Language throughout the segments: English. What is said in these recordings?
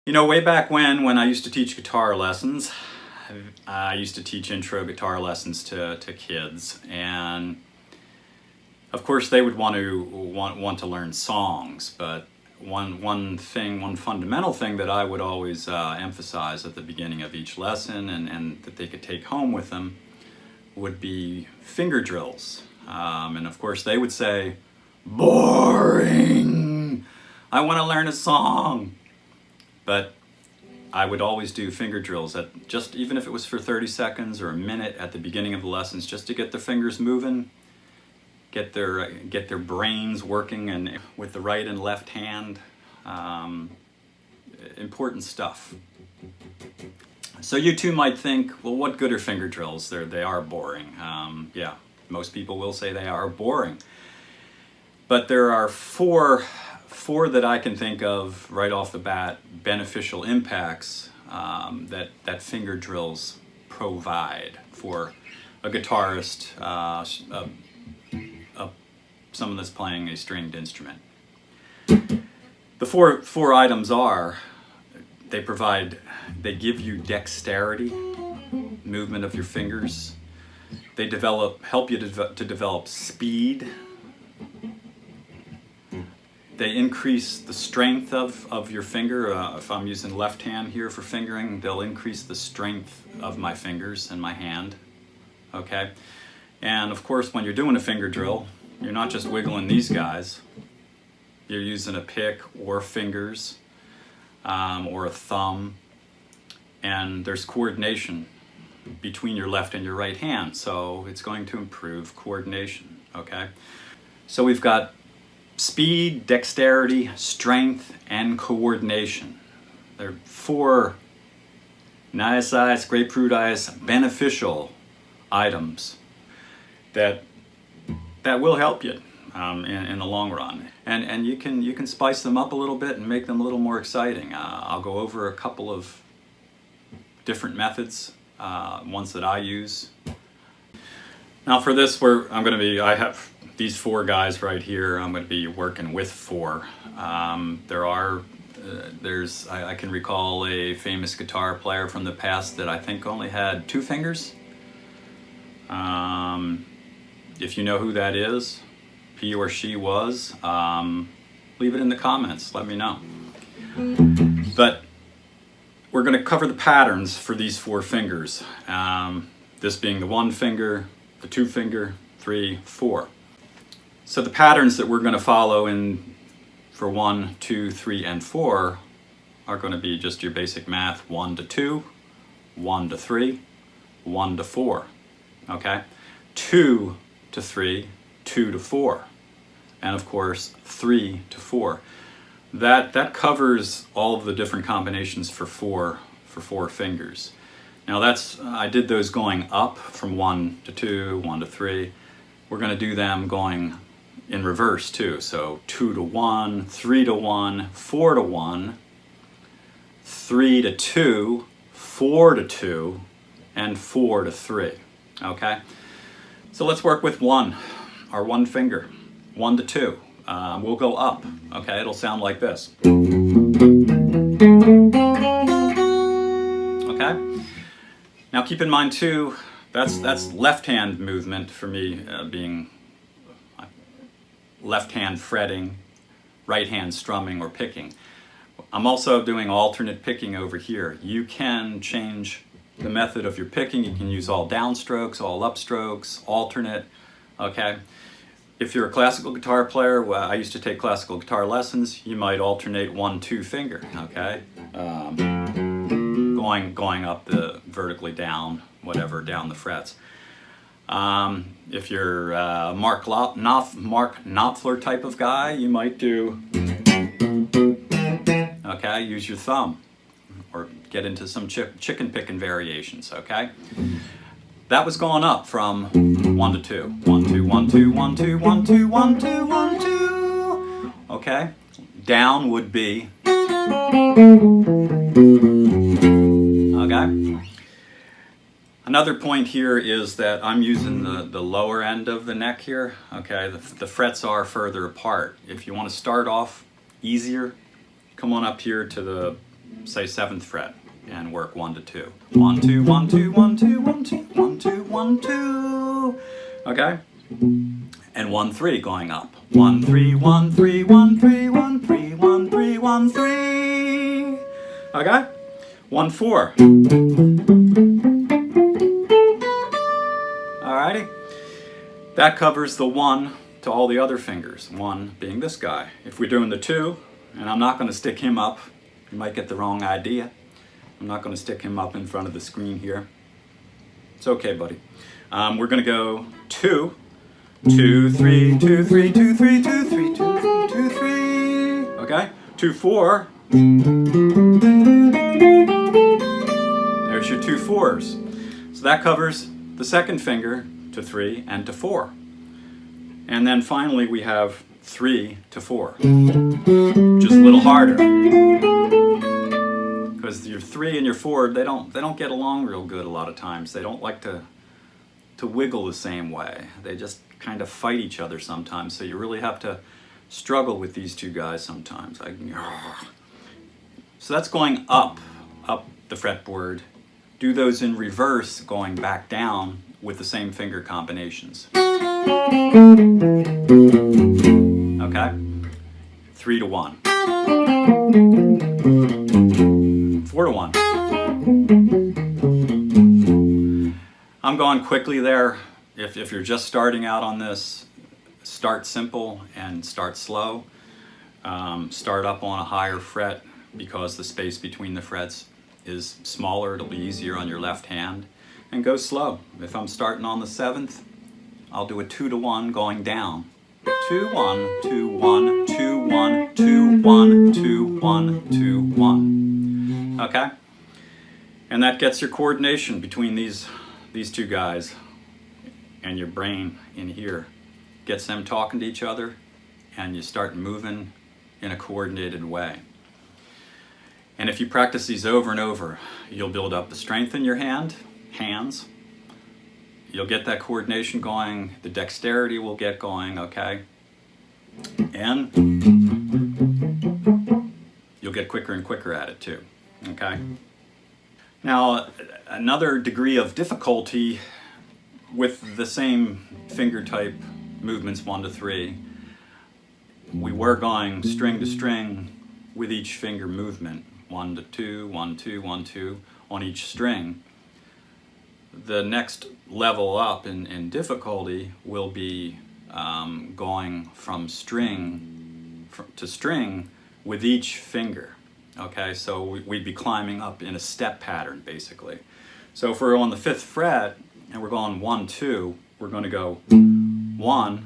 You know, way back when I used to teach guitar lessons, I used to teach intro guitar lessons to kids, and of course they would want to learn songs, but one fundamental thing that I would always emphasize at the beginning of each lesson and that they could take home with them would be finger drills. And of course they would say, "Boring! I want to learn a song." But I would always do finger drills at just, even if it was for 30 seconds or a minute at the beginning of the lessons, just to get their fingers moving, get their brains working, and with the right and left hand. Important stuff. So you too might think, well, what good are finger drills? They are boring. Yeah, most people will say they are boring. But there are four that I can think of right off the bat, beneficial impacts that finger drills provide for a guitarist, someone that's playing a stringed instrument. The four items are, they give you dexterity, movement of your fingers. They help you to develop speed. They increase the strength of your finger. If I'm using left hand here for fingering, they'll increase the strength of my fingers and my hand. Okay? And of course, when you're doing a finger drill, you're not just wiggling these guys. You're using a pick or fingers or a thumb. And there's coordination between your left and your right hand. So it's going to improve coordination. Okay? So we've got speed, dexterity, strength, and coordination. They're four nice ice, grapefruit ice, beneficial items that will help you in the long run. And you can spice them up a little bit and make them a little more exciting. I'll go over a couple of different methods, ones that I use. Now for this, I have these four guys right here. I'm going to be working with four. I can recall a famous guitar player from the past that I think only had 2 fingers. If you know who that is, he or she was, leave it in the comments, let me know. But we're going to cover the patterns for these 4 fingers. This being the 1 finger, the 2 finger, 3, 4. So the patterns that we're going to follow for 1, 2, 3, and 4 are going to be just your basic math: 1 to 2, 1 to 3, 1 to 4. Okay? 2 to 3, 2 to 4, and of course 3 to 4. That covers all of the different combinations for four fingers. Now I did those going up from 1 to 2, 1 to 3. We're going to do them going in reverse too. So 2 to 1, 3 to 1, 4 to 1, 3 to 2, 4 to 2, and 4 to 3. Okay? So let's work with our 1 finger. 1 to 2. We'll go up. Okay? It'll sound like this. Okay? Now keep in mind too, that's left hand movement for me, being left hand fretting, right hand strumming or picking. I'm also doing alternate picking over here. You can change the method of your picking. You can use all downstrokes, all upstrokes, alternate. Okay? If you're a classical guitar player, I used to take classical guitar lessons, you might alternate 1, 2 finger. Okay? Going up vertically down, whatever, down the frets. If you're Mark Knopfler type of guy, you might do, okay, use your thumb, or get into some chicken picking variations, okay? That was going up from 1 to 2. 1, 2, 1, 2, 1, 2, 1, 2, 1, 2, 1, 2. Okay? Down would be, okay? Another point here is that I'm using the lower end of the neck here. Okay, the frets are further apart. If you want to start off easier, come on up here to say 7th fret and work 1 to 2. 1, 2, 1, 2, 1, 2, 1, 2, 1, 2, 1, 2. Okay? And 1, 3 going up. 1, 3, 1, 3, 1, 3, 1, 3, 1, 3, 1, 3. Okay? 1, 4. Alrighty? That covers the 1 to all the other fingers. 1 being this guy. If we're doing the 2, and I'm not going to stick him up, you might get the wrong idea. I'm not going to stick him up in front of the screen here. It's okay, buddy. We're going to go 2, 2, 3, 2, 3, 2, 3, 2, 3, 2, 3, 2, 3. Okay? 2, 4. There's your 2 4s. So that covers the 2nd finger to 3 and to 4. And then finally we have 3 to 4. Just a little harder. Because your 3 and your 4, they don't get along real good a lot of times. They don't like to wiggle the same way. They just kind of fight each other sometimes. So you really have to struggle with these two guys sometimes. So that's going up the fretboard. Do those in reverse, going back down with the same finger combinations. Okay? 3 to 1. 4 to 1. I'm going quickly there. If you're just starting out on this, start simple and start slow. Start up on a higher fret because the space between the frets is smaller. It'll be easier on your left hand. And go slow. If I'm starting on the 7th, I'll do a 2 to 1 going down. 2, 1, 2, 1, 2, 1, 2, 1, 2, 1, 2, 1. Okay? And that gets your coordination between these two guys and your brain in here. Gets them talking to each other, and you start moving in a coordinated way. And if you practice these over and over, you'll build up the strength in your hands. You'll get that coordination going, the dexterity will get going, okay? And you'll get quicker and quicker at it too, okay? Now, another degree of difficulty with the same finger type movements 1 to 3, we were going string to string with each finger movement, 1 to 2, 1, 2, 1, 2 on each string. The next level up in difficulty will be going from string to string with each finger. Okay, so we'd be climbing up in a step pattern basically. So if we're on the 5th fret and we're going 1, 2, we're going to go 1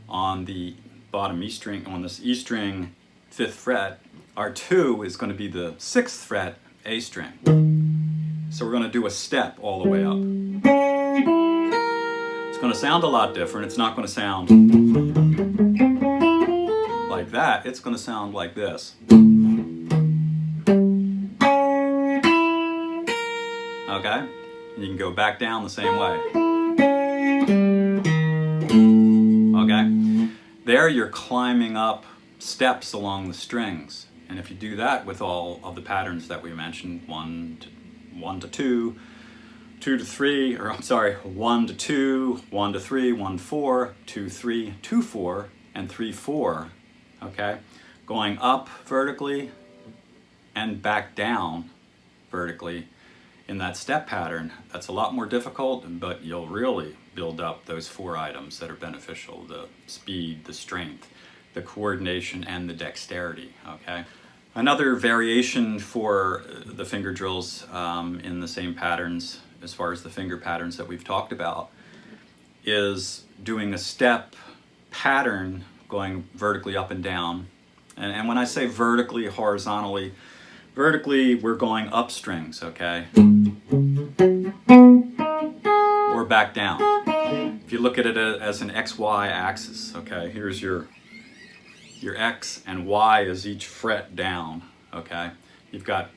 on the bottom E string, on this E string 5th fret. Our 2 is going to be the 6th fret A string. So we're going to do a step all the way up. It's going to sound a lot different. It's not going to sound like that. It's going to sound like this. Okay? And you can go back down the same way. Okay? There you're climbing up steps along the strings. And if you do that with all of the patterns that we mentioned, 1 to 2, 2 to 3, or I'm sorry, 1 to 2, 1 to 3, 1 to 4, 2, 3, 2, 4, and 3, 4, okay? Going up vertically and back down vertically in that step pattern. That's a lot more difficult, but you'll really build up those 4 items that are beneficial: the speed, the strength, the coordination, and the dexterity, okay? Another variation for the finger drills in the same patterns, as far as the finger patterns that we've talked about, is doing a step pattern going vertically up and down. And when I say vertically, horizontally, vertically we're going up strings, okay? Or back down. If you look at it as an XY axis, okay, here's your X and Y is each fret down, okay? You've got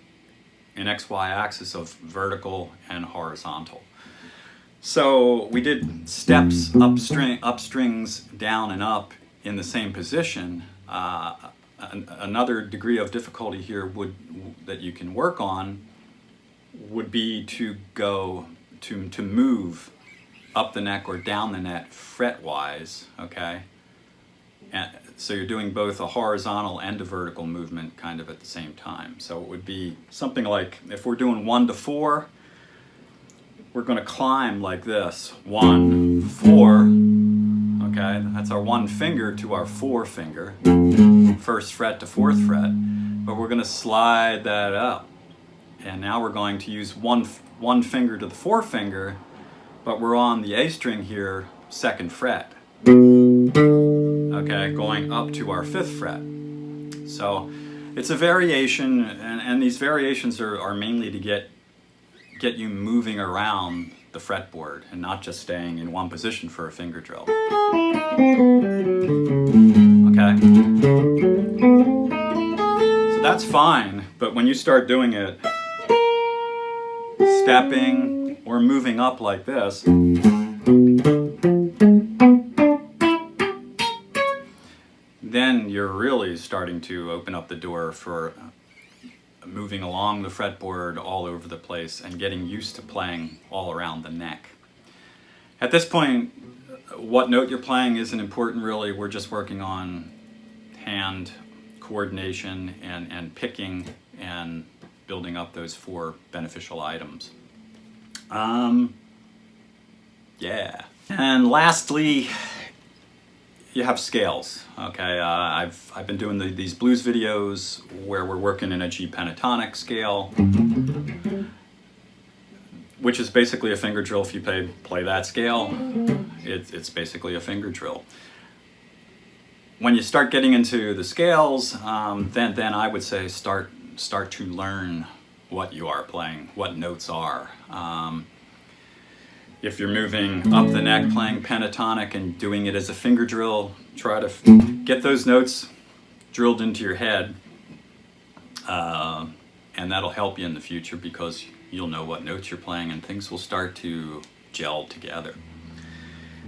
an XY axis of vertical and horizontal. So we did steps up strings down and up in the same position. another degree of difficulty here that you can work on would be to go to move up the neck or down the neck fret-wise, okay? And so you're doing both a horizontal and a vertical movement kind of at the same time. So it would be something like, if we're doing 1 to 4, we're going to climb like this. 1, 4, okay? That's our 1 finger to our 4 finger, 1st fret to 4th fret, but we're going to slide that up. And now we're going to use one finger to the 4 finger, but we're on the A string here, 2nd fret. Okay, going up to our 5th fret. So it's a variation, and these variations are mainly to get you moving around the fretboard and not just staying in one position for a finger drill. Okay? So that's fine, but when you start doing it, stepping or moving up like this, then you're really starting to open up the door for moving along the fretboard all over the place and getting used to playing all around the neck. At this point, what note you're playing isn't important really. We're just working on hand coordination and picking and building up those 4 beneficial items. Yeah. And lastly, you have scales. Okay, I've been doing these blues videos where we're working in a G pentatonic scale, which is basically a finger drill. If you play that scale, it's basically a finger drill. When you start getting into the scales, then I would say start to learn what you are playing, what notes are. If you're moving up the neck playing pentatonic and doing it as a finger drill, try to get those notes drilled into your head, and that'll help you in the future because you'll know what notes you're playing and things will start to gel together.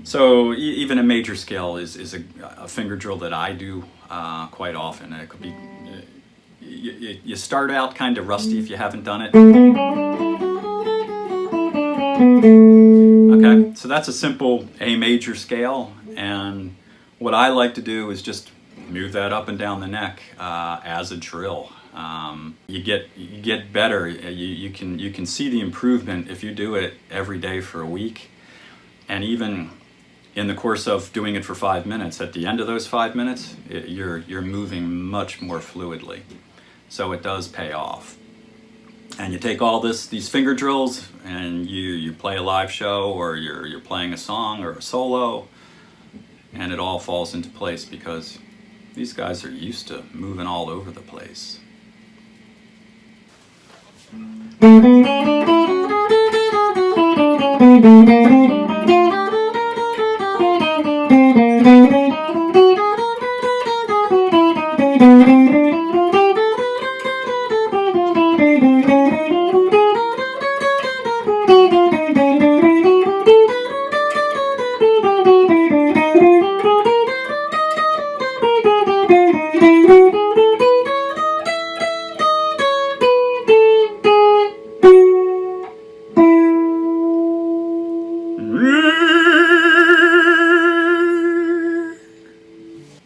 So even a major scale is a finger drill that I do quite often. And it could be, you start out kind of rusty if you haven't done it. Okay, so that's a simple A major scale, and what I like to do is just move that up and down the neck as a drill. You get better. You can see the improvement if you do it every day for a week, and even in the course of doing it for 5 minutes. At the end of those 5 minutes, you're moving much more fluidly, so it does pay off. And you take all these finger drills and you play a live show, or you're playing a song or a solo, and it all falls into place because these guys are used to moving all over the place.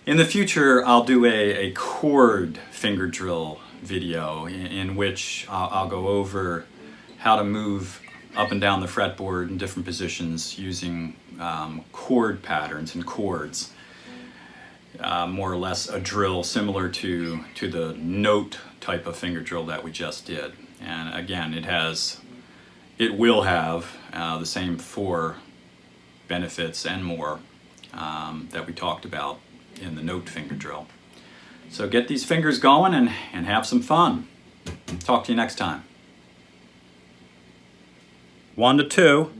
In the future, I'll do a chord finger drill video in which I'll go over how to move up and down the fretboard in different positions using chord patterns and chords. More or less a drill similar to the note type of finger drill that we just did. And again, it will have the same 4 benefits and more that we talked about in the note finger drill. So get these fingers going and have some fun. Talk to you next time. 1 to 2.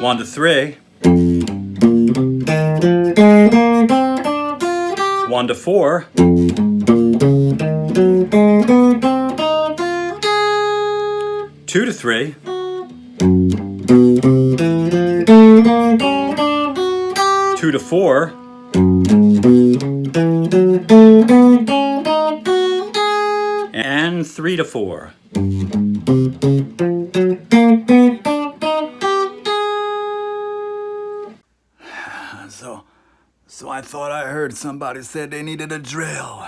1 to 3. 1 to 4. 2 to 3. 3 2 to 4. And 3 to 4. So I thought I heard somebody said they needed a drill.